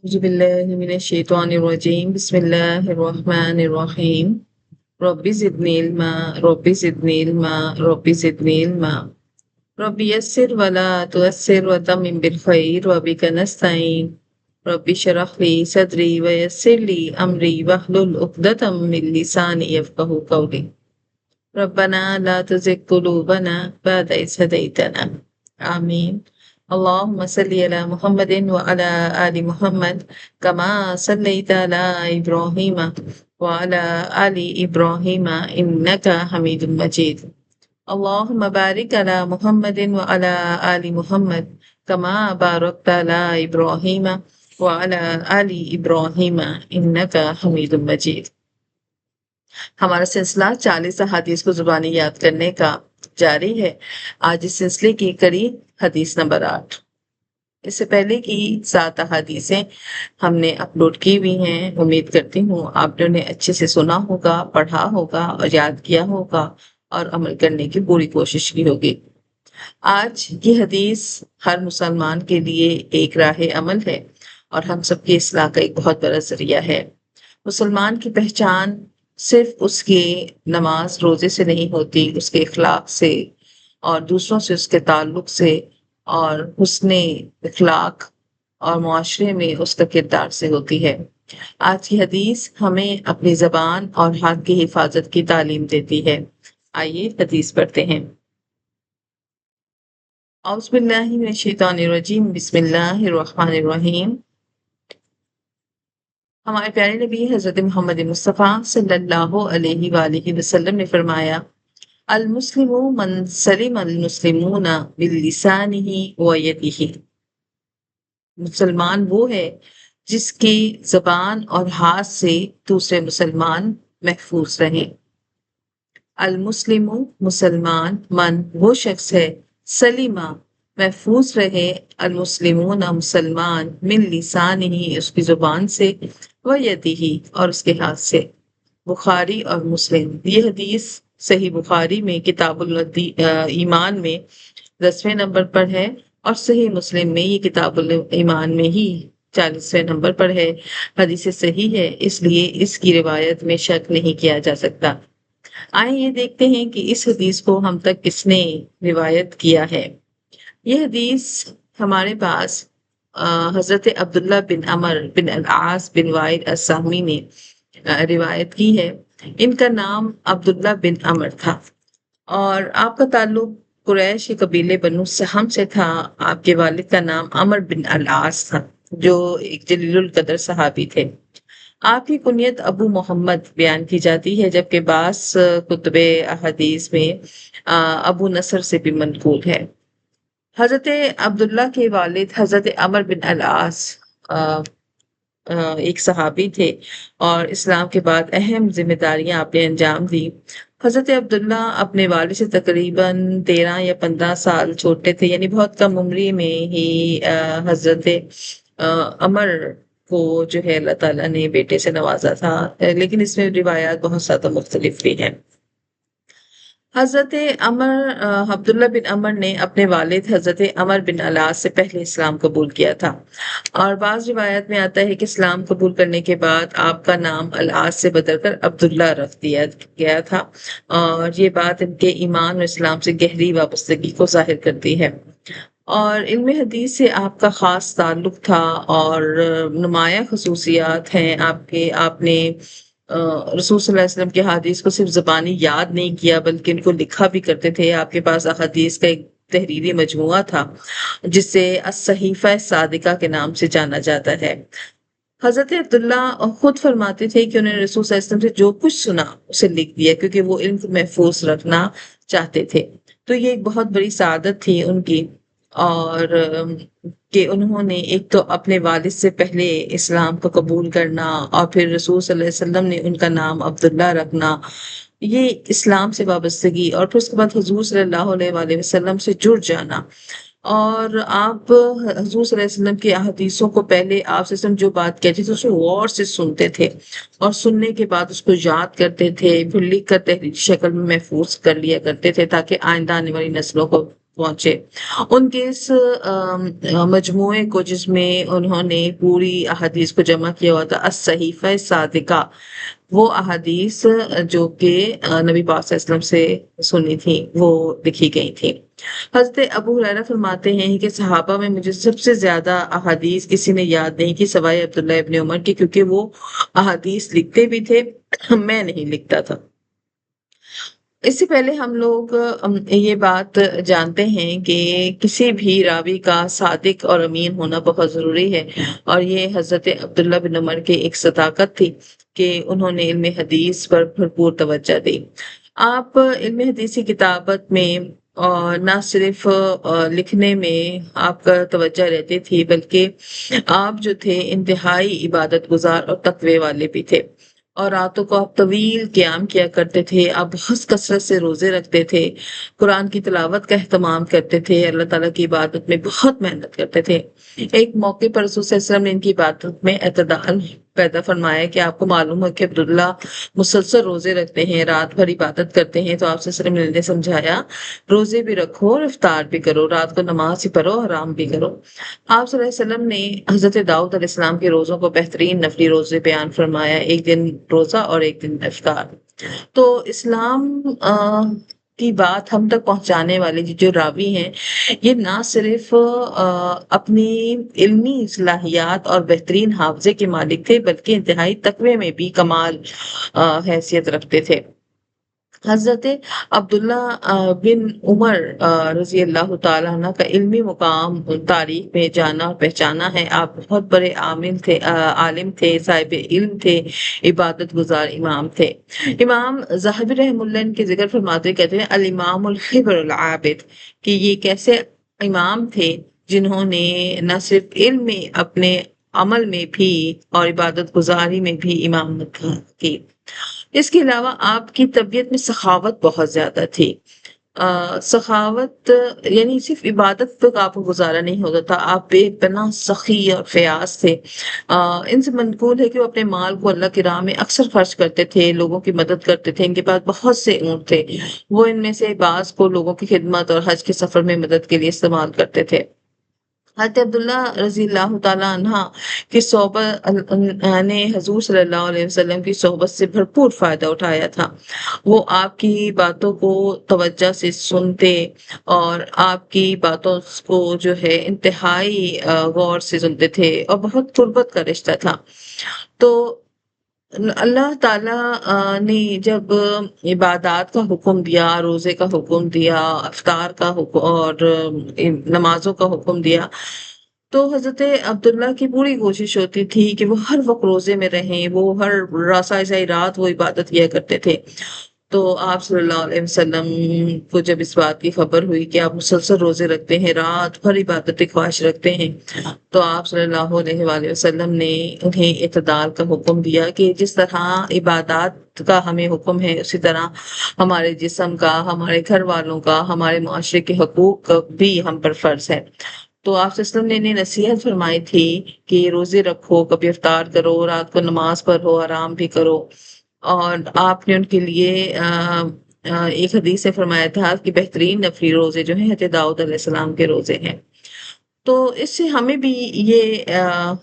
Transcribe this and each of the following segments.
أعوذ بالله من الشيطان الرجيم بسم الله الرحمن الرحيم رب زدني علما رب زدني علما رب زدني علما رب يسر ولا تؤثر وتمم بالخير وبك نستعين رب اشرح لي صدري ويسر لي أمري واحلل عقدة من لساني يفقهوا قولي ربنا لا تزغ قلوبنا بعد إذ هديتنا آمين اللهم صل على محمد وعلى آل محمد كما صليت على إبراهيم وعلى آل إبراهيم إنك حميد مجيد اللهم بارك على محمد وعلى آل محمد كما باركت على إبراهيم وعلى آل إبراهيم إنك حميد مجيد ہمارا سلسلہ 40 احادیث کو زبانی یاد کرنے کا جاری ہے۔ آج اس سلسلے کی کڑی حدیث نمبر 8۔ اس سے پہلے کی 7 احادیثیں ہم نے اپلوڈ کی ہوئی ہیں۔ امید کرتی ہوں آپ نے انہیں اچھے سے سنا ہوگا، پڑھا ہوگا اور یاد کیا ہوگا اور عمل کرنے کی پوری کوشش کی ہوگی۔ آج کی حدیث ہر مسلمان کے لیے ایک راہ عمل ہے اور ہم سب کی اصلاح کا ایک بہت بڑا ذریعہ ہے۔ مسلمان کی پہچان صرف اس کی نماز روزے سے نہیں ہوتی، اس کے اخلاق سے اور دوسروں سے اس کے تعلق سے اور حسن اخلاق اور معاشرے میں اس کا کردار سے ہوتی ہے۔ آج کی حدیث ہمیں اپنی زبان اور ہاتھ کی حفاظت کی تعلیم دیتی ہے۔ آئیے حدیث پڑھتے ہیں۔ اعوذ باللہ من الشیطان الرجیم بسم اللہ الرحمن الرحیم۔ ہمارے پیارے نبی حضرت محمد مصطفیٰ صلی اللہ علیہ وآلہ وسلم نے فرمایا، المسلم من سلم المسلمون باللسانہ ویدہ۔ مسلمان وہ ہے جس کی زبان اور ہاتھ سے دوسرے مسلمان محفوظ رہیں۔ المسلم مسلمان، من وہ شخص ہے، سلیمہ محفوظ رہے، المسلمون مسلمان، من لسانہ اس کی زبان سے، ویدہ اور اس کے ہاتھ سے۔ بخاری اور مسلم۔ یہ حدیث صحیح بخاری میں کتاب ایمان میں 10ویں نمبر پر ہے اور صحیح مسلم میں یہ کتاب ایمان میں ہی 40ویں نمبر پر ہے۔ حدیث صحیح ہے، اس لیے اس کی روایت میں شک نہیں کیا جا سکتا۔ آئیں یہ دیکھتے ہیں کہ اس حدیث کو ہم تک کس نے روایت کیا ہے۔ یہ حدیث ہمارے پاس حضرت عبداللہ بن عمر بن العاص بن وائل السہمی نے روایت کی ہے۔ ان کا نام عبداللہ بن عمر تھا اور آپ کا تعلق قریش کے قبیلے بنو سہم سے تھا۔ آپ کے والد کا نام عمر بن العاص تھا جو ایک جلیل القدر صحابی تھے۔ آپ کی کنیت ابو محمد بیان کی جاتی ہے، جبکہ بعض کتب احادیث میں ابو نصر سے بھی منقول ہے۔ حضرت عبداللہ کے والد حضرت عمر بن العاص ایک صحابی تھے اور اسلام کے بعد اہم ذمہ داریاں آپ نے انجام دی۔ حضرت عبداللہ اپنے والد سے تقریباً 13 یا 15 سال چھوٹے تھے، یعنی بہت کم عمری میں ہی حضرت عمر کو جو ہے اللہ تعالیٰ نے بیٹے سے نوازا تھا، لیکن اس میں روایات بہت زیادہ مختلف بھی ہیں۔ حضرت عبداللہ بن عمر نے اپنے والد حضرت عمر بن العاص سے پہلے اسلام قبول کیا تھا، اور بعض روایت میں آتا ہے کہ اسلام قبول کرنے کے بعد آپ کا نام العاص سے بدل کر عبداللہ رکھ دیا گیا تھا، اور یہ بات ان کے ایمان اور اسلام سے گہری وابستگی کو ظاہر کرتی ہے۔ اور علم حدیث سے آپ کا خاص تعلق تھا اور نمایاں خصوصیات ہیں آپ نے رسول صلی اللہ علیہ وسلم کے حدیث کو صرف زبانی یاد نہیں کیا بلکہ ان کو لکھا بھی کرتے تھے۔ آپ کے پاس احادیث کا ایک تحریری مجموعہ تھا جسے الصحیفہ صادقہ کے نام سے جانا جاتا ہے۔ حضرت عبداللہ خود فرماتے تھے کہ انہوں نے رسول صلی اللہ علیہ وسلم سے جو کچھ سنا اسے لکھ دیا، کیونکہ وہ علم کو محفوظ رکھنا چاہتے تھے۔ تو یہ ایک بہت بڑی سعادت تھی ان کی، اور کہ انہوں نے ایک تو اپنے والد سے پہلے اسلام کو قبول کرنا اور پھر رسول صلی اللہ علیہ وسلم نے ان کا نام عبداللہ رکھنا، یہ اسلام سے وابستگی، اور پھر اس کے بعد حضور صلی اللہ علیہ وآلہ وسلم سے جڑ جانا۔ اور آپ حضور صلی اللہ علیہ وسلم کی احادیثوں کو پہلے آپ سے جو بات کہتے تھے اسے غور سے سنتے تھے، اور سننے کے بعد اس کو یاد کرتے تھے، پھر لکھ کر تحریری شکل میں محفوظ کر لیا کرتے تھے تاکہ آئندہ آنے والی نسلوں کو پہنچے۔ ان کے اس مجموعے کو جس میں انہوں نے پوری احادیث کو جمع کیا ہوا تھا الصحیفہ صادقہ، وہ احادیث جو کہ نبی پاک صلی اللہ علیہ وسلم سے سنی تھی وہ لکھی گئی تھی۔ حضرت ابو ہریرہ فرماتے ہیں کہ صحابہ میں مجھے سب سے زیادہ احادیث کسی نے یاد نہیں کی سوائے عبداللہ ابن عمر کی، کیونکہ وہ احادیث لکھتے بھی تھے، میں نہیں لکھتا تھا۔ اس سے پہلے ہم لوگ یہ بات جانتے ہیں کہ کسی بھی راوی کا صادق اور امین ہونا بہت ضروری ہے، اور یہ حضرت عبداللہ بن عمر کی ایک صداقت تھی کہ انہوں نے علم حدیث پر بھرپور توجہ دی۔ آپ علم حدیث کی کتابت میں اور نہ صرف لکھنے میں آپ کا توجہ رہتی تھی، بلکہ آپ جو تھے انتہائی عبادت گزار اور تقوی والے بھی تھے، اور راتوں کو آپ طویل قیام کیا کرتے تھے، آپ بہت کثرت سے روزے رکھتے تھے، قرآن کی تلاوت کا اہتمام کرتے تھے، اللہ تعالیٰ کی عبادت میں بہت محنت کرتے تھے۔ ایک موقع پر رسول صلی اللہ علیہ وسلم نے ان کی عبادت میں اعتدال پیدا فرمایا کہ آپ کو معلوم ہے کہ عبداللہ مسلسل روزے رکھتے ہیں، رات بھر عبادت کرتے ہیں، تو آپ صلی اللہ علیہ وسلم نے سمجھایا روزے بھی رکھو اور افطار بھی کرو، رات کو نماز ہی پڑھو، آرام بھی کرو۔ آپ صلی اللہ علیہ وسلم نے حضرت داؤد علیہ السلام کے روزوں کو بہترین نفلی روزے بیان فرمایا، ایک دن روزہ اور ایک دن افطار۔ تو اسلام کی بات ہم تک پہنچانے والے جو راوی ہیں، یہ نہ صرف اپنی علمی صلاحیات اور بہترین حافظے کے مالک تھے، بلکہ انتہائی تقوی میں بھی کمال حیثیت رکھتے تھے۔ حضرت عبداللہ بن عمر رضی اللہ تعالیٰ عنہ کا علمی مقام تاریخ میں جانا اور پہچانا ہے۔ آپ بہت بڑے عالم تھے، صاحب علم تھے، عبادت گزار امام تھے۔ امام ذہبی رحمہ اللہ ان کے ذکر فرماتے کہتے ہیں الامام الخبر العابد، کہ یہ کیسے امام تھے جنہوں نے نہ صرف علم میں اپنے عمل میں بھی اور عبادت گزاری میں بھی امامت کی۔ اس کے علاوہ آپ کی طبیعت میں سخاوت بہت زیادہ تھی۔ سخاوت یعنی صرف عبادت پہ آپ کو گزارا نہیں ہوتا تھا، آپ بے پناہ سخی اور فیاض تھے۔ ان سے منقول ہے کہ وہ اپنے مال کو اللہ کی راہ میں اکثر خرچ کرتے تھے، لوگوں کی مدد کرتے تھے۔ ان کے پاس بہت سے اونٹ تھے، وہ ان میں سے بعض کو لوگوں کی خدمت اور حج کے سفر میں مدد کے لیے استعمال کرتے تھے۔ حضرت عبداللہ رضی اللہ تعالیٰ عنہ کی صحبت نے حضور صلی اللہ علیہ وسلم کی صحبت سے بھرپور فائدہ اٹھایا تھا۔ وہ آپ کی باتوں کو توجہ سے سنتے اور آپ کی باتوں کو جو ہے انتہائی غور سے سنتے تھے، اور بہت قربت کا رشتہ تھا۔ تو اللہ تعالیٰ نے جب عبادات کا حکم دیا، روزے کا حکم دیا، افطار کا حکم اور نمازوں کا حکم دیا، تو حضرت عبداللہ کی پوری کوشش ہوتی تھی کہ وہ ہر وقت روزے میں رہیں، وہ ہر ساری رات وہ عبادت کیا کرتے تھے۔ تو آپ صلی اللہ علیہ وسلم کو جب اس بات کی خبر ہوئی کہ آپ مسلسل روزے رکھتے ہیں، رات بھر عبادت خواہش رکھتے ہیں، تو آپ صلی اللہ علیہ وآلہ وسلم نے انہیں اعتدال کا حکم دیا کہ جس طرح عبادات کا ہمیں حکم ہے، اسی طرح ہمارے جسم کا، ہمارے گھر والوں کا، ہمارے معاشرے کے حقوق بھی ہم پر فرض ہے۔ تو آپ صلی اللہ علیہ وسلم نے انہیں نصیحت فرمائی تھی کہ روزے رکھو، کبھی افطار کرو، رات کو نماز پڑھو، آرام بھی کرو۔ اور آپ نے ان کے لیے ایک حدیث سے فرمایا تھا کہ بہترین نفلی روزے جو ہیں حضرت داؤد علیہ السلام کے روزے ہیں۔ تو اس سے ہمیں بھی یہ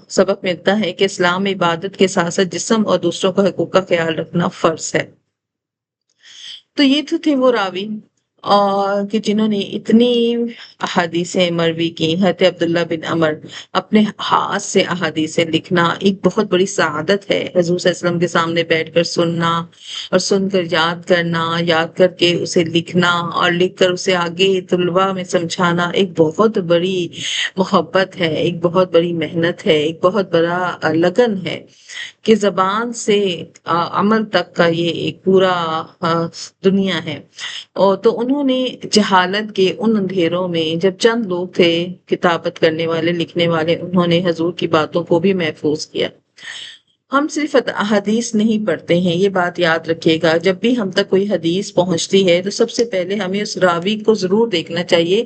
سبق ملتا ہے کہ اسلام میں عبادت کے ساتھ ساتھ جسم اور دوسروں کا حقوق کا خیال رکھنا فرض ہے۔ تو یہ تو تھے وہ راوی اور کہ جنہوں نے اتنی احادیثیں مروی کی۔ حضرت عبداللہ بن عمر، اپنے ہاتھ سے احادیثیں لکھنا ایک بہت بڑی سعادت ہے۔ حضور صلی اللہ علیہ وسلم کے سامنے بیٹھ کر سننا اور سن کر یاد کرنا، یاد کر کے اسے لکھنا اور لکھ کر اسے آگے طلباء میں سمجھانا ایک بہت بڑی محبت ہے، ایک بہت بڑی محنت ہے، ایک بہت بڑا لگن ہے کہ زبان سے عمل تک کا یہ ایک پورا دنیا ہے۔ اور تو انہوں نے جہالت کے ان اندھیروں میں جب چند لوگ تھے کتابت کرنے والے، لکھنے والے، انہوں نے حضور کی باتوں کو بھی محفوظ کیا۔ ہم صرف حدیث نہیں پڑھتے ہیں، یہ بات یاد رکھیے گا۔ جب بھی ہم تک کوئی حدیث پہنچتی ہے تو سب سے پہلے ہمیں اس راوی کو ضرور دیکھنا چاہیے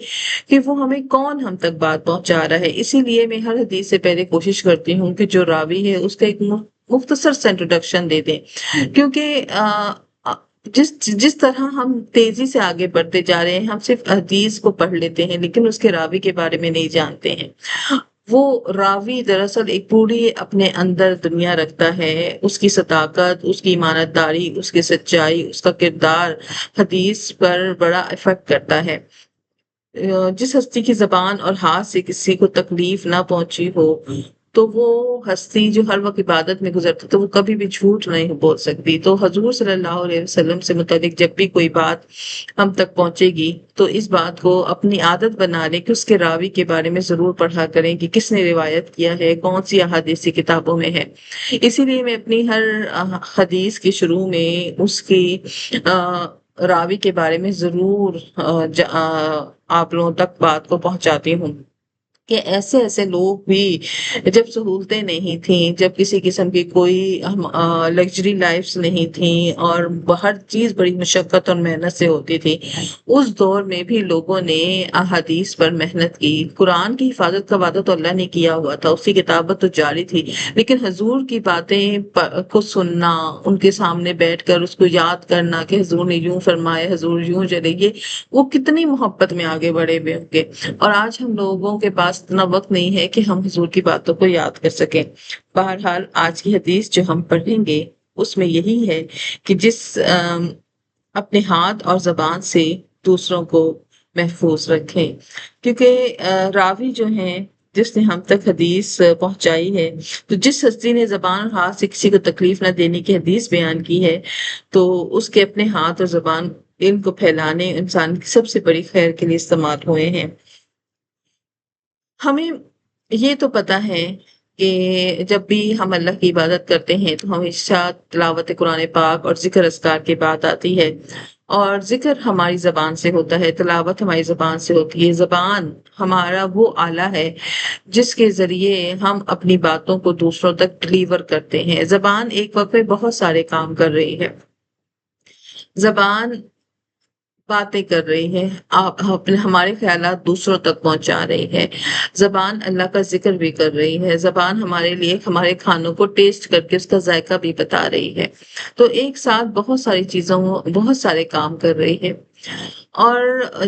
کہ وہ ہمیں کون ہم تک بات پہنچا رہا ہے۔ اسی لیے میں ہر حدیث سے پہلے کوشش کرتی ہوں کہ جو راوی ہے اس کا ایک مختصر سا انٹروڈکشن دے دیں، کیونکہ جس طرح ہم تیزی سے آگے بڑھتے جا رہے ہیں، ہم صرف حدیث کو پڑھ لیتے ہیں لیکن اس کے راوی کے بارے میں نہیں جانتے ہیں۔ وہ راوی دراصل ایک پوری اپنے اندر دنیا رکھتا ہے، اس کی صداقت، اس کی ایمانت داری، اس کی سچائی، اس کا کردار حدیث پر بڑا افیکٹ کرتا ہے۔ جس ہستی کی زبان اور ہاتھ سے کسی کو تکلیف نہ پہنچی ہو تو وہ ہستی جو ہر وقت عبادت میں گزرتی تو وہ کبھی بھی جھوٹ نہیں بول سکتی۔ تو حضور صلی اللہ علیہ وسلم سے متعلق جب بھی کوئی بات ہم تک پہنچے گی تو اس بات کو اپنی عادت بنا لیں کہ اس کے راوی کے بارے میں ضرور پڑھا کریں کہ کس نے روایت کیا ہے، کون سی احادیثی کتابوں میں ہے۔ اسی لیے میں اپنی ہر حدیث کے شروع میں اس کی راوی کے بارے میں ضرور آپ لوگوں تک بات کو پہنچاتی ہوں کہ ایسے ایسے لوگ بھی جب سہولتیں نہیں تھیں، جب کسی قسم کی کوئی لگژری لائفز نہیں تھیں اور ہر چیز بڑی مشقت اور محنت سے ہوتی تھی، اس دور میں بھی لوگوں نے احادیث پر محنت کی۔ قرآن کی حفاظت کا وعدہ تو اللہ نے کیا ہوا تھا، اس کی کتابت تو جاری تھی، لیکن حضور کی باتیں کو سننا، ان کے سامنے بیٹھ کر اس کو یاد کرنا کہ حضور نے یوں فرمایا، حضور یوں چلے گے، وہ کتنی محبت میں آگے بڑھے ہوئے ہوں گے۔ اور آج ہم لوگوں کے پاس اتنا وقت نہیں ہے کہ ہم حضور کی باتوں کو یاد کر سکیں۔ بہرحال آج کی حدیث جو ہم پڑھیں گے اس میں یہی ہے کہ اپنے ہاتھ اور زبان سے دوسروں کو محفوظ رکھیں، کیونکہ راوی جو ہیں جس نے ہم تک حدیث پہنچائی ہے، تو جس ہستی نے زبان اور ہاتھ سے کسی کو تکلیف نہ دینے کی حدیث بیان کی ہے تو اس کے اپنے ہاتھ اور زبان علم کو پھیلانے انسان کی سب سے بڑی خیر کے لیے استعمال ہوئے ہیں۔ ہمیں یہ تو پتا ہے کہ جب بھی ہم اللہ کی عبادت کرتے ہیں تو ہمیشہ تلاوت قرآن پاک اور ذکر اذکار کی بات آتی ہے، اور ذکر ہماری زبان سے ہوتا ہے، تلاوت ہماری زبان سے ہوتی ہے۔ زبان ہمارا وہ آلہ ہے جس کے ذریعے ہم اپنی باتوں کو دوسروں تک ڈلیور کرتے ہیں۔ زبان ایک وقت میں بہت سارے کام کر رہی ہے۔ زبان باتیں کر رہی ہے، آپ ہمارے خیالات دوسروں تک پہنچا رہی ہے۔ زبان اللہ کا ذکر بھی کر رہی ہے۔ زبان ہمارے لیے ہمارے کھانوں کو ٹیسٹ کر کے اس کا ذائقہ بھی بتا رہی ہے۔ تو ایک ساتھ بہت ساری چیزوں، بہت سارے کام کر رہی ہے۔ اور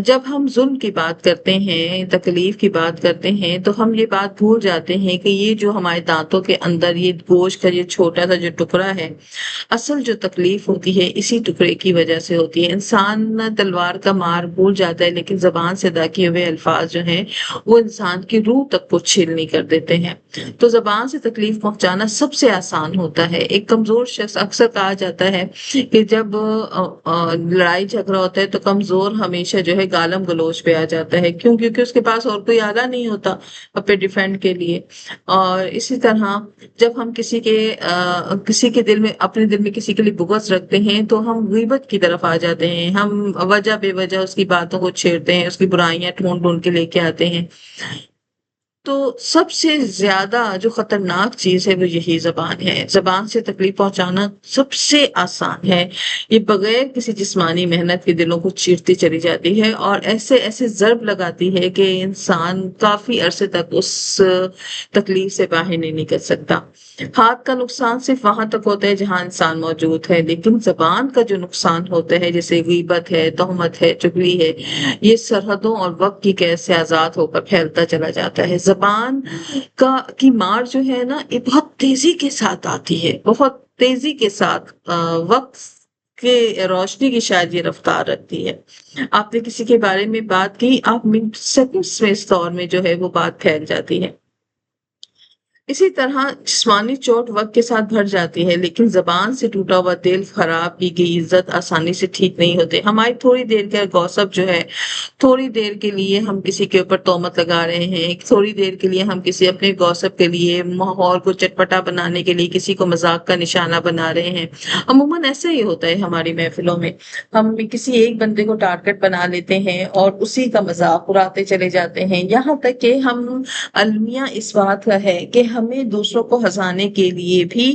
جب ہم ظلم کی بات کرتے ہیں، تکلیف کی بات کرتے ہیں، تو ہم یہ بات بھول جاتے ہیں کہ یہ جو ہمارے دانتوں کے اندر یہ گوشت کا یہ چھوٹا سا جو ٹکڑا ہے، اصل جو تکلیف ہوتی ہے اسی ٹکڑے کی وجہ سے ہوتی ہے۔ انسان تلوار کا مار بھول جاتا ہے لیکن زبان سے ادا کیے ہوئے الفاظ جو ہیں وہ انسان کی روح تک کو چھیلنی کر دیتے ہیں۔ تو زبان سے تکلیف پہنچانا سب سے آسان ہوتا ہے۔ ایک کمزور شخص، اکثر کہا جاتا ہے کہ جب لڑائی جھگڑا ہوتا ہے تو کمزور ہمیشہ جو ہے گالم گلوچ پہ آ جاتا ہے، کیوں؟ کیونکہ اس کے پاس اور کوئی آلہ نہیں ہوتا اپنے ڈیفینڈ کے لیے۔ اور اسی طرح جب ہم کسی کے دل میں، اپنے دل میں کسی کے لیے بغض رکھتے ہیں تو ہم غیبت کی طرف آ جاتے ہیں، ہم وجہ بے وجہ اس کی باتوں کو چھیڑتے ہیں، اس کی برائیاں ڈھونڈ ڈھونڈ کے لے کے آتے ہیں۔ تو سب سے زیادہ جو خطرناک چیز ہے وہ یہی زبان ہے۔ زبان سے تکلیف پہنچانا سب سے آسان ہے، یہ بغیر کسی جسمانی محنت کے دلوں کو چیرتی چلی جاتی ہے اور ایسے ایسے ضرب لگاتی ہے کہ انسان کافی عرصے تک اس تکلیف سے باہر نہیں نکل سکتا۔ ہاتھ کا نقصان صرف وہاں تک ہوتا ہے جہاں انسان موجود ہے، لیکن زبان کا جو نقصان ہوتا ہے جیسے غیبت ہے، تہمت ہے، چغلی ہے، یہ سرحدوں اور وقت کی قید سے آزاد ہو کر پھیلتا چلا جاتا ہے۔ زبان کی مار جو ہے نا، یہ بہت تیزی کے ساتھ آتی ہے، بہت تیزی کے ساتھ، وقت کے روشنی کی شاید یہ رفتار رکھتی ہے۔ آپ نے کسی کے بارے میں بات کی، آپ منٹ سیکنڈز میں اس دور میں جو ہے وہ بات پھیل جاتی ہے۔ اسی طرح جسمانی چوٹ وقت کے ساتھ بھر جاتی ہے، لیکن زبان سے ٹوٹا ہوا دل، خراب کی گئی عزت آسانی سے ٹھیک نہیں ہوتے۔ ہماری تھوڑی دیر کا گوسپ جو ہے، تھوڑی دیر کے لیے ہم کسی کے اوپر تہمت لگا رہے ہیں، تھوڑی دیر کے لیے ہم کسی اپنے گوسپ کے لیے، ماحول کو چٹپٹا بنانے کے لیے کسی کو مذاق کا نشانہ بنا رہے ہیں۔ عموماً ایسا ہی ہوتا ہے ہماری محفلوں میں، ہم کسی ایک بندے کو ٹارگٹ بنا لیتے ہیں اور اسی کا مذاق اڑاتے چلے جاتے ہیں، یہاں تک کہ ہم المیہ اس بات کا ہے کہ ہمیں دوسروں کو ہنسانے کے لیے بھی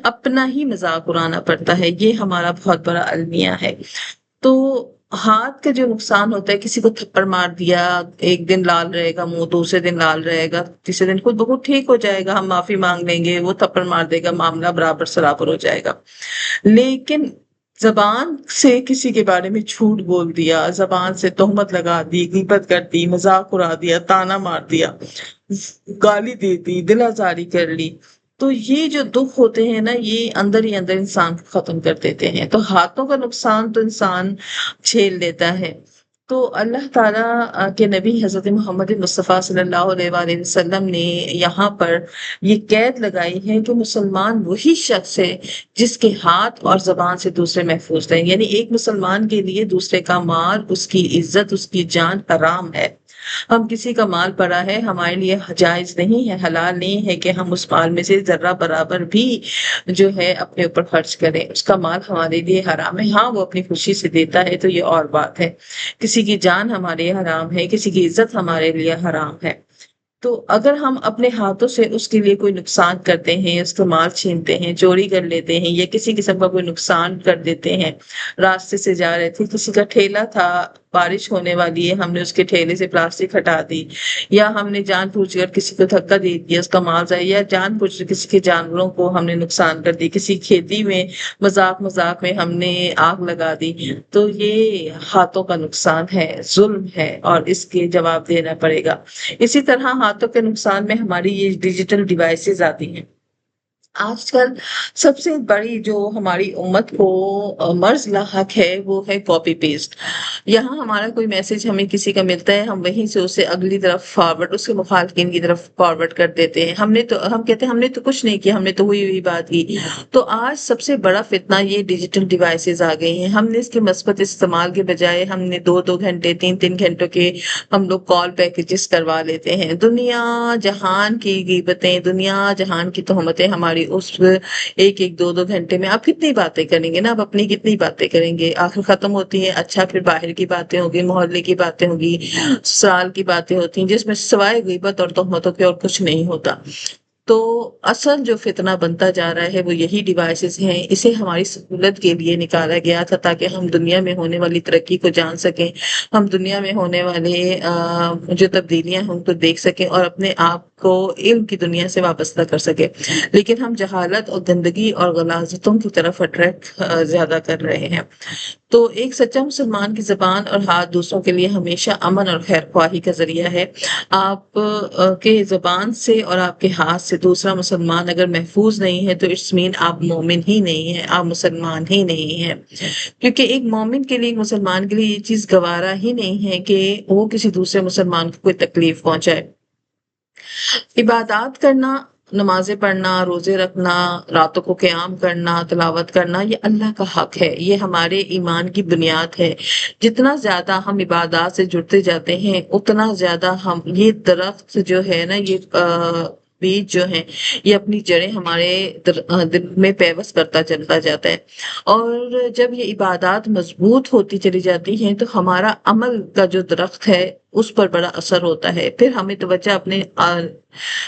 اپنا ہی مذاق اڑانا پڑتا ہے، یہ ہمارا بہت بڑا المیہ ہے۔ تو ہاتھ کا جو نقصان ہوتا ہے، کسی کو تھپڑ مار دیا، ایک دن لال رہے گا منہ، دوسرے دن لال رہے گا، تیسرے دن خود بخود ٹھیک ہو جائے گا، ہم معافی مانگ لیں گے، وہ تھپڑ مار دے گا، معاملہ برابر سرابر ہو جائے گا۔ لیکن زبان سے کسی کے بارے میں جھوٹ بول دیا، زبان سے تہمت لگا دی، غیبت کر دی، مذاق اڑا دیا، تانا مار دیا، گالی دے دی، دل آزاری کر لی، تو یہ جو دکھ ہوتے ہیں نا، یہ اندر ہی اندر انسان کو ختم کر دیتے ہیں۔ تو ہاتھوں کا نقصان تو انسان جھیل لیتا ہے۔ تو اللہ تعالیٰ کے نبی حضرت محمد مصطفیٰ صلی اللہ علیہ وآلہ وسلم نے یہاں پر یہ قید لگائی ہے کہ مسلمان وہی شخص ہے جس کے ہاتھ اور زبان سے دوسرے محفوظ رہیں، یعنی ایک مسلمان کے لیے دوسرے کا مال، اس کی عزت، اس کی جان حرام ہے۔ ہم کسی کا مال پڑا ہے، ہمارے لیے جائز نہیں ہے، حلال نہیں ہے کہ ہم اس مال میں سے ذرہ برابر بھی جو ہے اپنے اوپر خرچ کریں، اس کا مال ہمارے لیے حرام ہے۔ ہاں وہ اپنی خوشی سے دیتا ہے تو یہ اور بات ہے، کسی کی جان ہمارے لیے حرام ہے، کسی کی عزت ہمارے لیے حرام ہے۔ تو اگر ہم اپنے ہاتھوں سے اس کے لیے کوئی نقصان کرتے ہیں، اس کا مال چھینتے ہیں، چوری کر لیتے ہیں، یا کسی قسم کا کوئی نقصان کر دیتے ہیں، راستے سے جا رہے تھے، کسی کا ٹھیلا تھا، بارش ہونے والی ہے، ہم نے اس کے ٹھیلے سے پلاسٹک ہٹا دی، یا ہم نے جان بوجھ کر کسی کو دھکا دے دیا، اس کا مال ضائع، یا جان بوجھ کر کسی کے جانوروں کو ہم نے نقصان کر دی، کسی کھیتی میں مذاق مذاق میں ہم نے آگ لگا دی، تو یہ ہاتھوں کا نقصان ہے، ظلم ہے، اور اس کے جواب دینا پڑے گا۔ اسی طرح ہاتھوں کے نقصان میں ہماری یہ ڈیجیٹل ڈیوائسز آتی ہیں۔ آج کل سب سے بڑی جو ہماری امت کو مرض لاحق ہے وہ ہے کاپی پیسٹ۔ یہاں ہمارا کوئی میسج ہمیں کسی کا ملتا ہے، ہم وہیں سے اسے اگلی طرف فارورڈ، اس کے مخالفین کی طرف فارورڈ کر دیتے ہیں۔ ہم کہتے ہیں ہم نے تو کچھ نہیں کیا، ہم نے تو ہوئی بات کی۔ تو آج سب سے بڑا فتنہ یہ ڈیجیٹل ڈیوائسز آ گئی ہیں۔ ہم نے اس کے مثبت استعمال کے بجائے ہم نے 2 گھنٹے 3 گھنٹوں کے ہم لوگ کال پیکجز کروا لیتے ہیں۔ دنیا جہان کی غیبتیں، دنیا جہان کی تہمتیں ہماری اس 1 2 گھنٹے میں آپ کتنی باتیں کریں گے نا، آپ اپنی کتنی باتیں کریں گے، آخر ختم ہوتی ہے۔ اچھا پھر باہر کی باتیں ہوگی، محلے کی باتیں ہوگی، سسرال کی باتیں ہوتی ہیں، جس میں سوائے غیبت اور تہمتوں کے اور کچھ نہیں ہوتا۔ تو اصل جو فتنہ بنتا جا رہا ہے وہ یہی ڈیوائسز ہیں۔ اسے ہماری سہولت کے لیے نکالا گیا تھا تاکہ ہم دنیا میں ہونے والی ترقی کو جان سکیں، ہم دنیا میں ہونے والے جو تبدیلیاں ہیں ان کو دیکھ سکیں، اور اپنے آپ کو علم کی دنیا سے وابستہ کر سکیں۔ لیکن ہم جہالت اور گندگی اور غلاظتوں کی طرف اٹریکٹ زیادہ کر رہے ہیں۔ تو ایک سچا مسلمان کی زبان اور ہاتھ دوسروں کے لیے ہمیشہ امن اور خیر خواہی کا ذریعہ ہے۔ آپ کے زبان سے اور آپ کے ہاتھ سے دوسرا مسلمان اگر محفوظ نہیں ہے تو اٹس مین آپ مومن ہی نہیں ہیں، آپ مسلمان ہی نہیں ہیں۔ کیونکہ ایک مومن کے لیے، ایک مسلمان کے لیے یہ چیز گوارا ہی نہیں ہے کہ وہ کسی دوسرے مسلمان کو کوئی تکلیف پہنچائے۔ عبادات کرنا، نمازیں پڑھنا، روزے رکھنا، راتوں کو قیام کرنا، تلاوت کرنا، یہ اللہ کا حق ہے، یہ ہمارے ایمان کی بنیاد ہے۔ جتنا زیادہ ہم عبادات سے جڑتے جاتے ہیں اتنا زیادہ ہم یہ درخت جو ہے نا، یہ بیج جو ہیں، یہ اپنی جڑیں ہمارے دل میں پیوست کرتا چلتا جاتا ہے۔ اور جب یہ عبادات مضبوط ہوتی چلی جاتی ہیں تو ہمارا عمل کا جو درخت ہے اس پر بڑا اثر ہوتا ہے۔ پھر ہمیں توجہ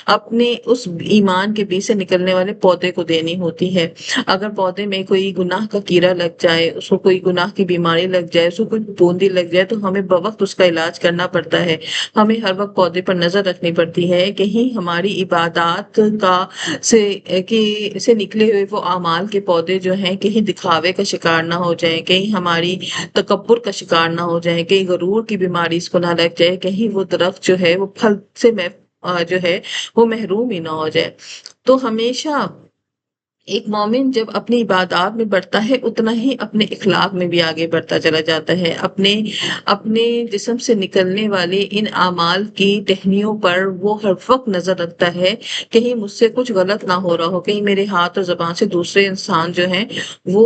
اپنے اس ایمان کے بیج سے نکلنے والے پودے کو دینی ہوتی ہے۔ اگر پودے میں کوئی گناہ کا کیڑا لگ جائے، اس کو کوئی گناہ کی بیماری لگ جائے، اس کو کوئی پھپھوندی لگ جائے، تو ہمیں بوقت اس کا علاج کرنا پڑتا ہے۔ ہمیں ہر وقت پودے پر نظر رکھنی پڑتی ہے، کہیں ہماری عبادات سے نکلے ہوئے وہ اعمال کے پودے جو ہیں کہیں دکھاوے کا شکار نہ ہو جائیں، کہیں ہماری تکبر کا شکار نہ ہو جائیں، کہیں غرور کی بیماری اس کو نہ لگ جائے، کہیں وہ درخت جو ہے وہ پھل سے جو ہے وہ محروم ہی نہ ہو جائے۔ تو ہمیشہ ایک مومن جب اپنی عبادات میں بڑھتا ہے اتنا ہی اپنے اخلاق میں بھی آگے بڑھتا چلا جاتا ہے۔ اپنے جسم سے نکلنے والے ان اعمال کی ٹہنیوں پر وہ ہر وقت نظر رکھتا ہے، کہیں مجھ سے کچھ غلط نہ ہو رہا ہو، کہیں میرے ہاتھ اور زبان سے دوسرے انسان جو ہیں وہ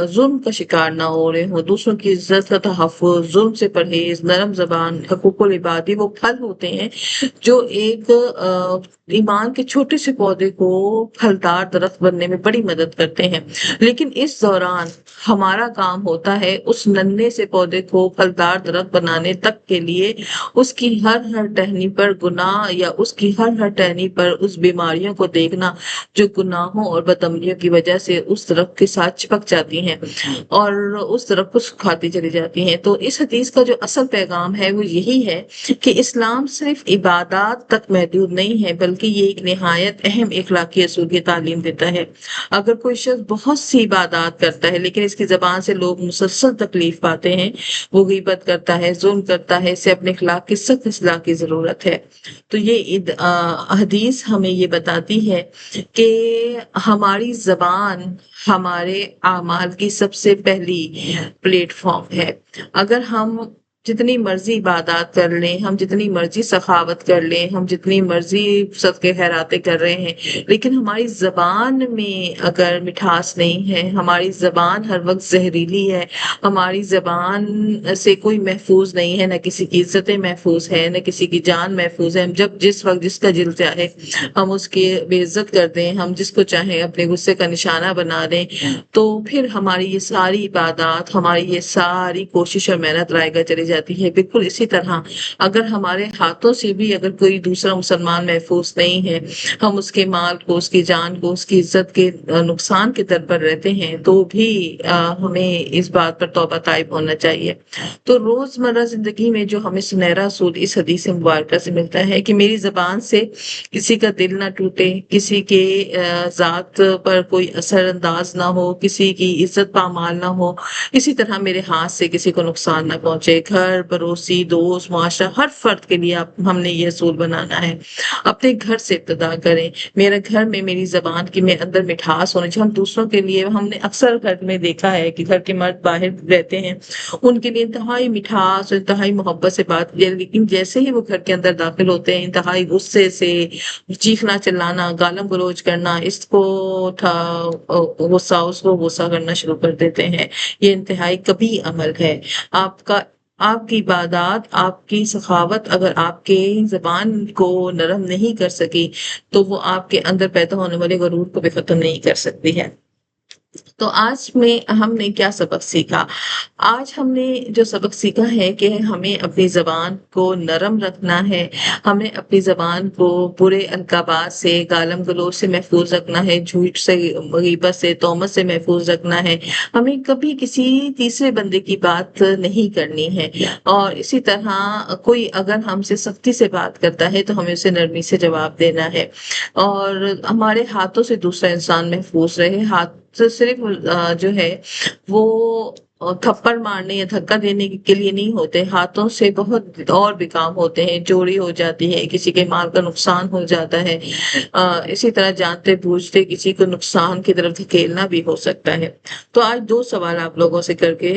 ظلم کا شکار نہ ہو رہے ہوں۔ دوسروں کی عزت کا تحفظ، ظلم سے پرہیز، نرم زبان، حقوق العبادی وہ پھل ہوتے ہیں جو ایک ایمان کے چھوٹے سے پودے کو پھلدار درخت بننے میں بڑی مدد کرتے ہیں۔ لیکن اس دوران ہمارا کام ہوتا ہے اس ننھے سے پودے کو پھلدار درخت بنانے تک کے لیے اس کی ہر ٹہنی پر گناہ، یا اس کی ہر ٹہنی پر اس بیماریوں کو دیکھنا جو گناہوں اور بدعملیوں کی وجہ سے اس درخت کے ساتھ چپک جاتی ہیں اور اس درخت کو سکھاتی چلی جاتی ہیں۔ تو اس حدیث کا جو اصل پیغام ہے وہ یہی ہے کہ اسلام صرف عبادات تک محدود نہیں ہے، بلکہ یہ ایک نہایت اہم اخلاقی اصول کی تعلیم دیتا ہے۔ اگر کوئی شخص بہت سی عبادات کرتا ہے لیکن اس کی زبان سے لوگ مسلسل تکلیف پاتے ہیں، وہ غیبت کرتا ہے، ظلم کرتا ہے، اسے اپنے اخلاق کی سخت اصلاح کی ضرورت ہے۔ تو یہ حدیث ہمیں یہ بتاتی ہے کہ ہماری زبان ہمارے اعمال کی سب سے پہلی پلیٹ فارم ہے۔ اگر ہم جتنی مرضی عبادات کر لیں، ہم جتنی مرضی سخاوت کر لیں، ہم جتنی مرضی صدقے خیراتیں کر رہے ہیں، لیکن ہماری زبان میں اگر مٹھاس نہیں ہے، ہماری زبان ہر وقت زہریلی ہے، ہماری زبان سے کوئی محفوظ نہیں ہے، نہ کسی کی عزتیں محفوظ ہے، نہ کسی کی جان محفوظ ہے، ہم جب جس وقت جس کا دل چاہے ہم اس کی بے عزت کر دیں، ہم جس کو چاہیں اپنے غصے کا نشانہ بنا دیں، تو پھر ہماری یہ ساری عبادات، ہماری یہ ساری کوشش اور محنت رائے گاہ چلی جاتی ہے۔ بالکل اسی طرح اگر ہمارے ہاتھوں سے بھی اگر کوئی دوسرا مسلمان محفوظ نہیں ہے، ہم اس کے مال کو، اس کی جان کو، اس کی عزت کے نقصان کے در پر رہتے ہیں، تو بھی ہمیں اس بات پر توبہ طائب ہونا چاہیے۔ تو روزمرہ زندگی میں جو ہمیں سنہرا اصول اس حدیث مبارکہ سے ملتا ہے کہ میری زبان سے کسی کا دل نہ ٹوٹے، کسی کے ذات پر کوئی اثر انداز نہ ہو، کسی کی عزت پامال نہ ہو، اسی طرح میرے ہاتھ سے کسی کو نقصان نہ پہنچے۔ گھر، پڑوسی، دوست، معاشرہ، ہر فرد کے لیے ہم نے یہ اصول بنانا ہے۔ اپنے گھر سے ابتدا کریں۔ میرے گھر میں میری زبان کی میں اندر مٹھاس ہونا چاہیے۔ ہم دوسروں کے لیے، ہم نے اکثر گھر میں دیکھا ہے کہ گھر کے مرد باہر رہتے ہیں، ان کے لیے انتہائی مٹھاس اور انتہائی محبت سے بات کی، لیکن جیسے ہی وہ گھر کے اندر داخل ہوتے ہیں، انتہائی غصے سے چیخنا چلانا، گالم گلوچ کرنا، اس کو تھا غصہ، اس کو غصہ کرنا شروع کر دیتے ہیں۔ یہ انتہائی کبھی عمل ہے۔ آپ کی عبادات، آپ کی سخاوت اگر آپ کے زبان کو نرم نہیں کر سکی تو وہ آپ کے اندر پیدا ہونے والے غرور کو بھی ختم نہیں کر سکتی ہے۔ تو آج میں ہم نے کیا سبق سیکھا؟ آج ہم نے جو سبق سیکھا ہے کہ ہمیں اپنی زبان کو نرم رکھنا ہے، ہمیں اپنی زبان کو برے القابات سے، گالم گلوچ سے محفوظ رکھنا ہے، جھوٹ سے، غیبت سے، تہمت سے محفوظ رکھنا ہے، ہمیں کبھی کسی تیسرے بندے کی بات نہیں کرنی ہے، اور اسی طرح کوئی اگر ہم سے سختی سے بات کرتا ہے تو ہمیں اسے نرمی سے جواب دینا ہے، اور ہمارے ہاتھوں سے دوسرا انسان محفوظ رہے۔ ہاتھ صرف جو ہے وہ تھپڑ مارنے یا دھکا دینے کے لیے نہیں ہوتے، ہاتھوں سے بہت اور بھی کام ہوتے ہیں، چوری ہو جاتی ہے، کسی کے مال کا نقصان ہو جاتا ہے، اسی طرح جانتے بوجھتے کسی کو نقصان کی طرف دھکیلنا بھی ہو سکتا ہے۔ تو آج دو سوال آپ لوگوں سے کر کے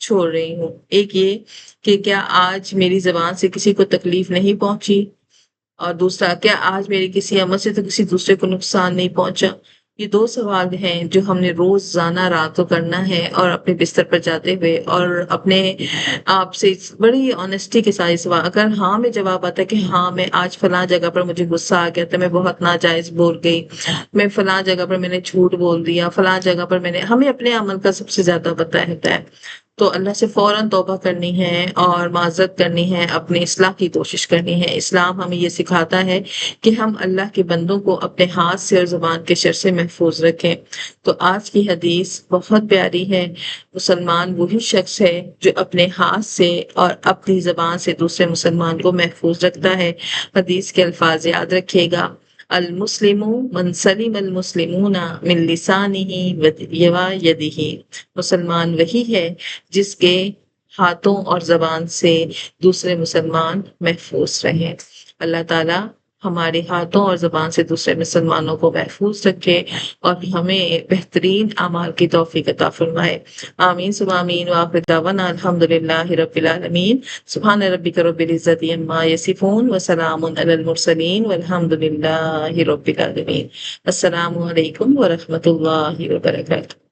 چھوڑ رہی ہوں۔ ایک یہ کہ کیا آج میری زبان سے کسی کو تکلیف نہیں پہنچی، اور دوسرا کیا آج میری کسی عمل سے تو کسی دوسرے کو نقصان نہیں پہنچا۔ یہ دو سوال ہیں جو ہم نے روزانہ رات کو کرنا ہے، اور اپنے بستر پر جاتے ہوئے اور اپنے آپ سے بڑی آنےسٹی کے ساتھ سوال، اگر ہاں میں جواب آتا ہے کہ ہاں میں آج فلاں جگہ پر مجھے غصہ آ گیا تھا، میں بہت ناجائز بول گئی، میں فلاں جگہ پر میں نے جھوٹ بول دیا، فلاں جگہ پر ہمیں اپنے عمل کا سب سے زیادہ پتہ ہوتا ہے، تو اللہ سے فوراً توبہ کرنی ہے اور معذرت کرنی ہے، اپنے اصلاح کی کوشش کرنی ہے۔ اسلام ہمیں یہ سکھاتا ہے کہ ہم اللہ کے بندوں کو اپنے ہاتھ سے اور زبان کے شر سے محفوظ رکھیں۔ تو آج کی حدیث بہت پیاری ہے۔ مسلمان وہی شخص ہے جو اپنے ہاتھ سے اور اپنی زبان سے دوسرے مسلمان کو محفوظ رکھتا ہے۔ حدیث کے الفاظ یاد رکھیے گا: المسلم من سلم المسلمون من لسانہ و یدہ۔ مسلمان وہی ہے جس کے ہاتھوں اور زبان سے دوسرے مسلمان محفوظ رہیں۔ اللہ تعالی ہمارے ہاتھوں اور زبان سے دوسرے مسلمانوں کو محفوظ رکھے اور ہمیں بہترین اعمال کی توفیق عطا فرمائے۔ آمین ثم آمین، وآخر دعوانا الحمدللہ رب العالمین۔ سبحان ربک رب العزت عما یصفون وسلام علی المرسلین والحمدللہ رب العالمین۔ السلام علیکم ورحمۃ اللہ وبرکاتہ۔